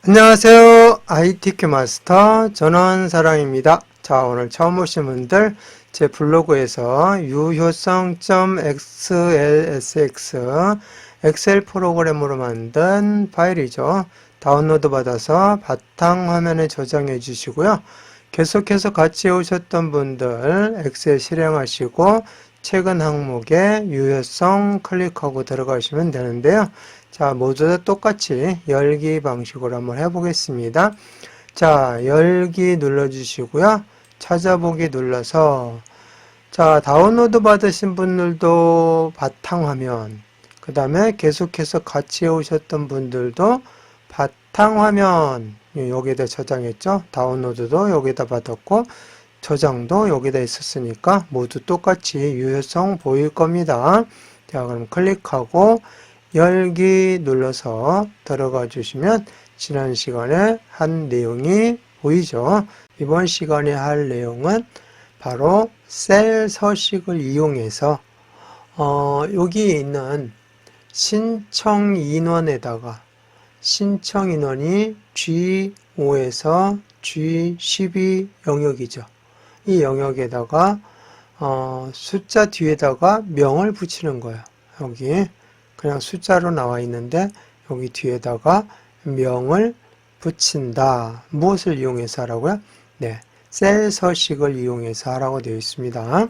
안녕하세요. ITQ 마스터 전원사랑입니다. 자, 오늘 처음 오신 분들 제 블로그에서 유효성.xlsx 엑셀 프로그램으로 만든 파일이죠. 다운로드 받아서 바탕화면에 저장해 주시고요. 계속해서 같이 오셨던 분들 엑셀 실행하시고 최근 항목에 유효성 클릭하고 들어가시면 되는데요. 자, 모두 다 똑같이 열기 방식으로 한번 해보겠습니다. 자, 열기 눌러주시고요. 찾아보기 눌러서 자, 다운로드 받으신 분들도 바탕화면, 그 다음에 계속해서 같이 오셨던 분들도 바탕화면 여기다 저장했죠. 다운로드도 여기다 받았고 저장도 여기다 있었으니까 모두 똑같이 유효성 보일 겁니다. 자, 그럼 클릭하고 열기 눌러서 들어가 주시면 지난 시간에 한 내용이 보이죠. 이번 시간에 할 내용은 바로 셀 서식을 이용해서 여기 있는 신청 인원에다가 신청 인원이 G5에서 G12 영역이죠. 이 영역에다가 숫자 뒤에다가 명을 붙이는 거예요. 여기 그냥 숫자로 나와 있는데 여기 뒤에다가 명을 붙인다. 무엇을 이용해서 하라고요? 네, 셀 서식을 이용해서 하라고 되어 있습니다.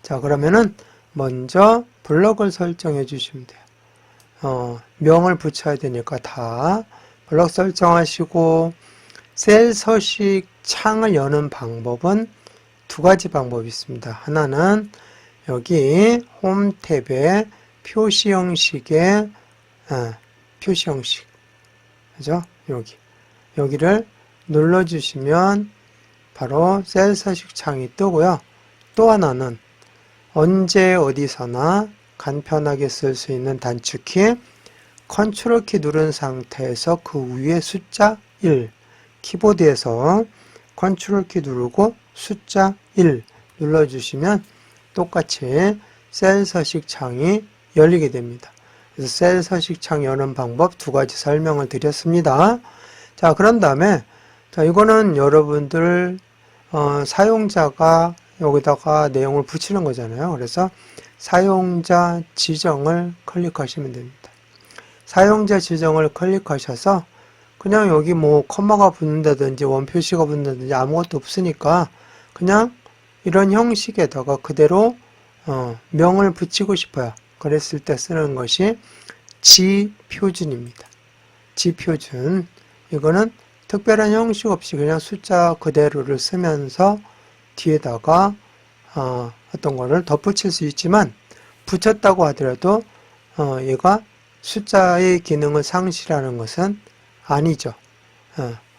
자, 그러면은 먼저 블럭을 설정해 주시면 돼요. 명을 붙여야 되니까 다 블럭 설정하시고 셀 서식 창을 여는 방법은 두 가지 방법이 있습니다. 하나는 여기 홈 탭에 표시 형식의 표시 형식, 그죠? 여기를 눌러주시면 바로 셀 서식 창이 뜨고요. 또 하나는 언제 어디서나 간편하게 쓸 수 있는 단축키 컨트롤 키 누른 상태에서 그 위에 숫자 1 키보드에서 컨트롤 키 누르고 숫자 1 눌러주시면 똑같이 셀 서식 창이 열리게 됩니다. 그래서 셀 서식 창 여는 방법 두 가지 설명을 드렸습니다. 자, 그런 다음에 자, 이거는 여러분들 사용자가 여기다가 내용을 붙이는 거잖아요. 그래서 사용자 지정을 클릭하시면 됩니다. 사용자 지정을 클릭하셔서 그냥 여기 뭐 커마가 붙는다든지 원표시가 붙는다든지 아무것도 없으니까 그냥 이런 형식에다가 그대로 명을 붙이고 싶어요. 그랬을 때 쓰는 것이 지표준입니다. 지표준. 이거는 특별한 형식 없이 그냥 숫자 그대로를 쓰면서 뒤에다가 어떤 거를 덧붙일 수 있지만 붙였다고 하더라도 얘가 숫자의 기능을 상실하는 것은 아니죠.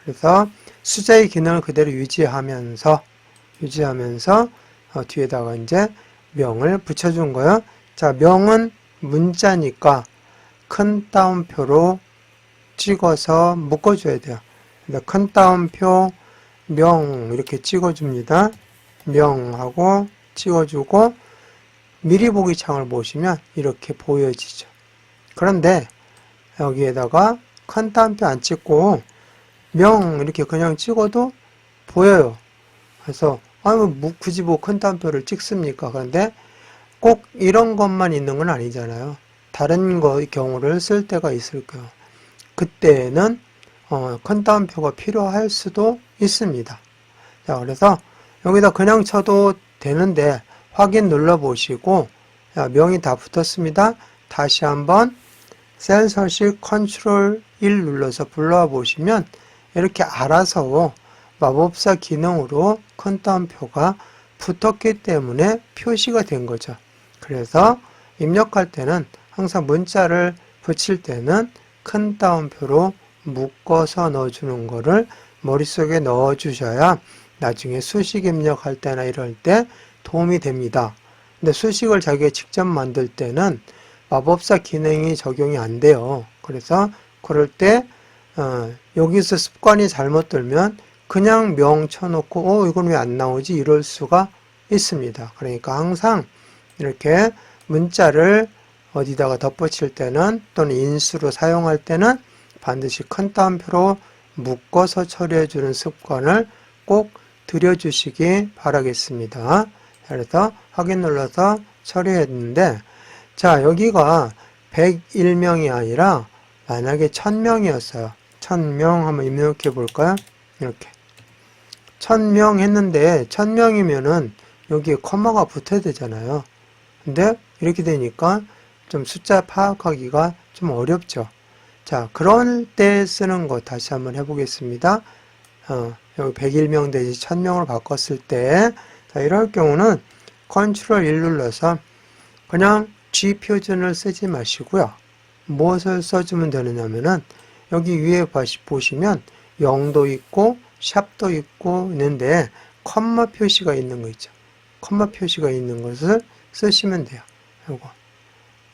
그래서 숫자의 기능을 그대로 유지하면서 뒤에다가 이제 명을 붙여준 거예요. 자, 명은 문자니까 큰 따옴표로 찍어서 묶어줘야 돼요. 큰 따옴표 명 이렇게 찍어줍니다. 명하고 찍어주고 미리 보기 창을 보시면 이렇게 보여지죠. 그런데 여기에다가 큰 따옴표 안 찍고 명 이렇게 그냥 찍어도 보여요. 그래서 굳이 뭐 큰 따옴표를 찍습니까? 그런데 꼭 이런 것만 있는 건 아니잖아요. 다른 경우를 쓸 때가 있을 거예요. 그때는 큰 따옴표가 필요할 수도 있습니다. 자, 그래서 여기다 그냥 쳐도 되는데 확인 눌러보시고 명이 다 붙었습니다. 다시 한번 셀 서식 컨트롤 1 눌러서 불러와 보시면 이렇게 알아서 마법사 기능으로 큰 따옴표가 붙었기 때문에 표시가 된 거죠. 그래서 입력할 때는 항상 문자를 붙일 때는 큰 따옴표로 묶어서 넣어주는 거를 머릿속에 넣어주셔야 나중에 수식 입력할 때나 이럴 때 도움이 됩니다. 근데 수식을 자기가 직접 만들 때는 마법사 기능이 적용이 안 돼요. 그래서 그럴 때 여기서 습관이 잘못 들면 그냥 명 쳐놓고 이건 왜 안 나오지? 이럴 수가 있습니다. 그러니까 항상 이렇게 문자를 어디다가 덧붙일 때는 또는 인수로 사용할 때는 반드시 큰 따옴표로 묶어서 처리해주는 습관을 꼭 들여주시기 바라겠습니다. 그래서 확인 눌러서 처리했는데, 자, 여기가 101명이 아니라 만약에 1000명이었어요. 1000명 한번 입력해 볼까요? 이렇게. 1000명 했는데 1000명이면은 여기에 컴마가 붙어야 되잖아요. 근데 이렇게 되니까 좀 숫자 파악하기가 좀 어렵죠. 자, 그럴 때 쓰는 거 다시 한번 해보겠습니다. 여기 101명 대신 1000명으로 바꿨을 때, 자, 이럴 경우는 컨트롤 1 눌러서 그냥 G 표준을 쓰지 마시고요. 무엇을 써주면 되느냐면은 여기 위에 보시면 0도 있고 샵도 있고 있는데 컴마 표시가 있는 거 있죠. 컴마 표시가 있는 것을 쓰시면 돼요. 요거.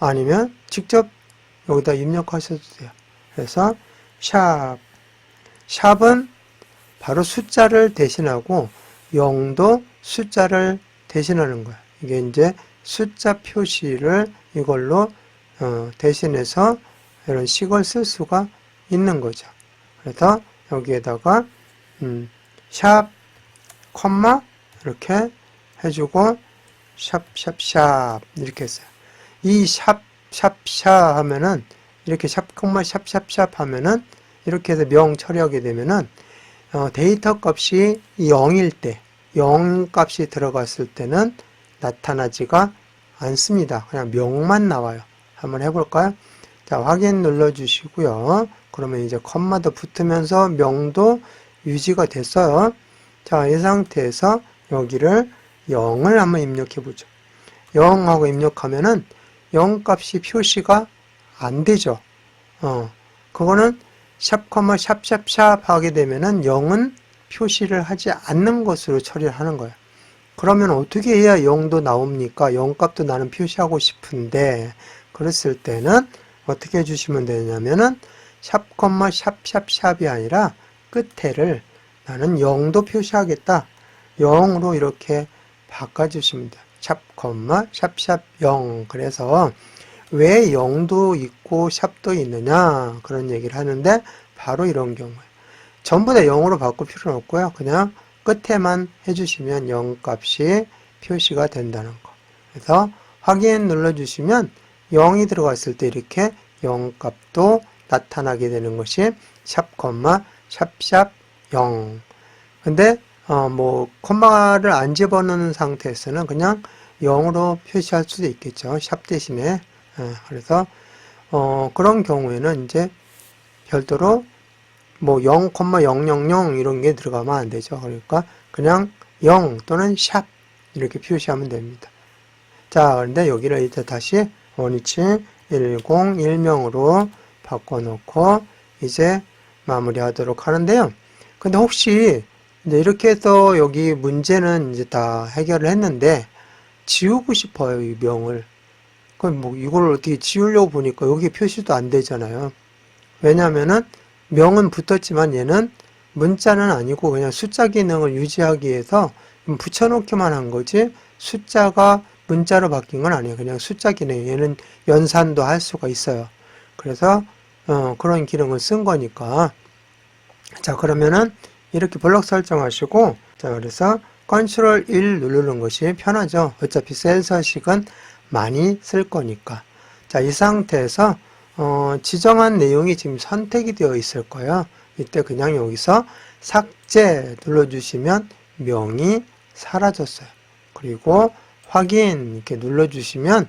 아니면 직접 여기다 입력하셔도 돼요. 그래서 샵은 바로 숫자를 대신하고 0도 숫자를 대신하는 거예요. 이게 이제 숫자 표시를 이걸로 대신해서 이런 식을 쓸 수가 있는 거죠. 그래서 여기에다가 샵, 콤마 이렇게 해주고 샵 이렇게 했어요. 이 샵 하면은 이렇게 샵, 콤마 샵 하면은 이렇게 해서 명 처리하게 되면은 데이터 값이 0일 때, 0 값이 들어갔을 때는 나타나지가 않습니다. 그냥 명만 나와요. 한번 해볼까요? 자, 확인 눌러주시고요. 그러면 이제 컴마도 붙으면서 명도 유지가 됐어요. 자, 이 상태에서 여기를 0을 한번 입력해 보죠. 0하고 입력하면은 0 값이 표시가 안 되죠. 그거는 샵, 샵 하게 되면은 0은 표시를 하지 않는 것으로 처리를 하는 거예요. 그러면 어떻게 해야 0도 나옵니까? 0 값도 나는 표시하고 싶은데, 그랬을 때는 어떻게 해주시면 되냐면은 샵, 샵이 아니라 끝에를 나는 0도 표시하겠다. 0으로 이렇게 바꿔주시면 돼요. 샵, 샵 0. 그래서 왜 0도 있고 샵도 있느냐 그런 얘기를 하는데 바로 이런 경우에요. 전부 다 0으로 바꿀 필요는 없고요. 그냥 끝에만 해주시면 0 값이 표시가 된다는 거. 그래서 확인 눌러주시면 0이 들어갔을 때 이렇게 0 값도 나타나게 되는 것이 샵, 샵 0. 근데 콤마를 안 집어넣는 상태에서는 그냥 0으로 표시할 수도 있겠죠. 샵 대신에. 그래서 그런 경우에는 이제 별도로 0,000 이런 게 들어가면 안 되죠. 그러니까 그냥 0 또는 샵 이렇게 표시하면 됩니다. 자, 그런데 여기를 이제 다시 원위치 101명으로 바꿔놓고 이제 마무리하도록 하는데요. 근데 혹시 이제 이렇게 해서 여기 문제는 이제 다 해결을 했는데 지우고 싶어요, 이 명을. 그럼 이걸 어떻게 지우려고 보니까 여기 표시도 안 되잖아요. 왜냐면은 명은 붙었지만 얘는 문자는 아니고 그냥 숫자 기능을 유지하기 위해서 붙여놓기만 한 거지 숫자가 문자로 바뀐 건 아니에요. 그냥 숫자 기능. 얘는 연산도 할 수가 있어요. 그래서 그런 기능을 쓴 거니까. 자, 그러면은 이렇게 블록 설정하시고, 자, 그래서 컨트롤 1 누르는 것이 편하죠. 어차피 셀 서식은 많이 쓸 거니까. 자, 이 상태에서 지정한 내용이 지금 선택이 되어 있을 거예요. 이때 그냥 여기서 삭제 눌러주시면 명이 사라졌어요. 그리고 확인 이렇게 눌러주시면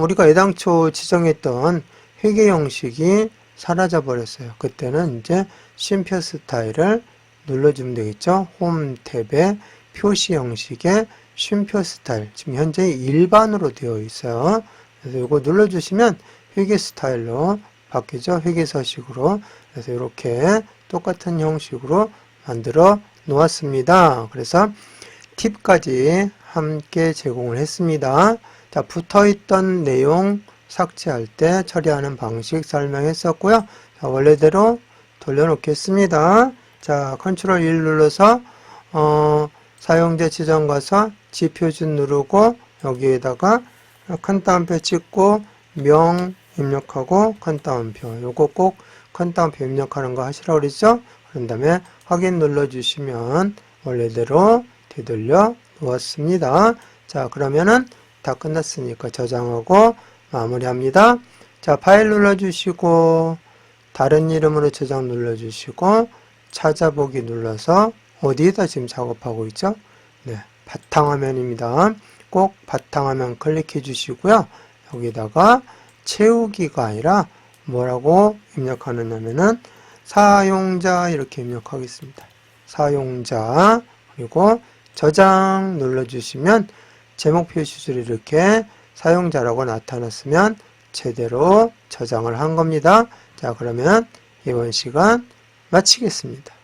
우리가 애당초 지정했던 회계 형식이 사라져 버렸어요. 그때는 이제 쉼표 스타일을 눌러주면 되겠죠. 홈 탭에 표시 형식의 쉼표 스타일, 지금 현재 일반으로 되어 있어요. 그래서 이거 눌러주시면 회계 스타일로 바뀌죠. 회계 서식으로. 그래서 이렇게 똑같은 형식으로 만들어 놓았습니다. 그래서 팁까지 함께 제공을 했습니다. 자, 붙어있던 내용 삭제할 때 처리하는 방식 설명했었고요. 자, 원래대로 돌려놓겠습니다. 자, 컨트롤 1 눌러서 사용자 지정 가서 G표준 누르고 여기에다가 큰 따옴표 찍고 명 입력하고 큰 따옴표. 요거 꼭 큰 따옴표 입력하는 거 하시라고 그랬죠? 그런 다음에 확인 눌러주시면 원래대로 되돌려 놓았습니다. 자, 그러면은 다 끝났으니까 저장하고 마무리합니다. 자, 파일 눌러주시고 다른 이름으로 저장 눌러주시고 찾아보기 눌러서 어디에다 지금 작업하고 있죠? 네, 바탕화면입니다. 꼭 바탕화면 클릭해 주시고요. 여기다가 채우기가 아니라 뭐라고 입력하느냐면은 사용자 이렇게 입력하겠습니다. 사용자 그리고 저장 눌러주시면 제목 표시줄이 이렇게 사용자라고 나타났으면 제대로 저장을 한 겁니다. 자, 그러면 이번 시간 마치겠습니다.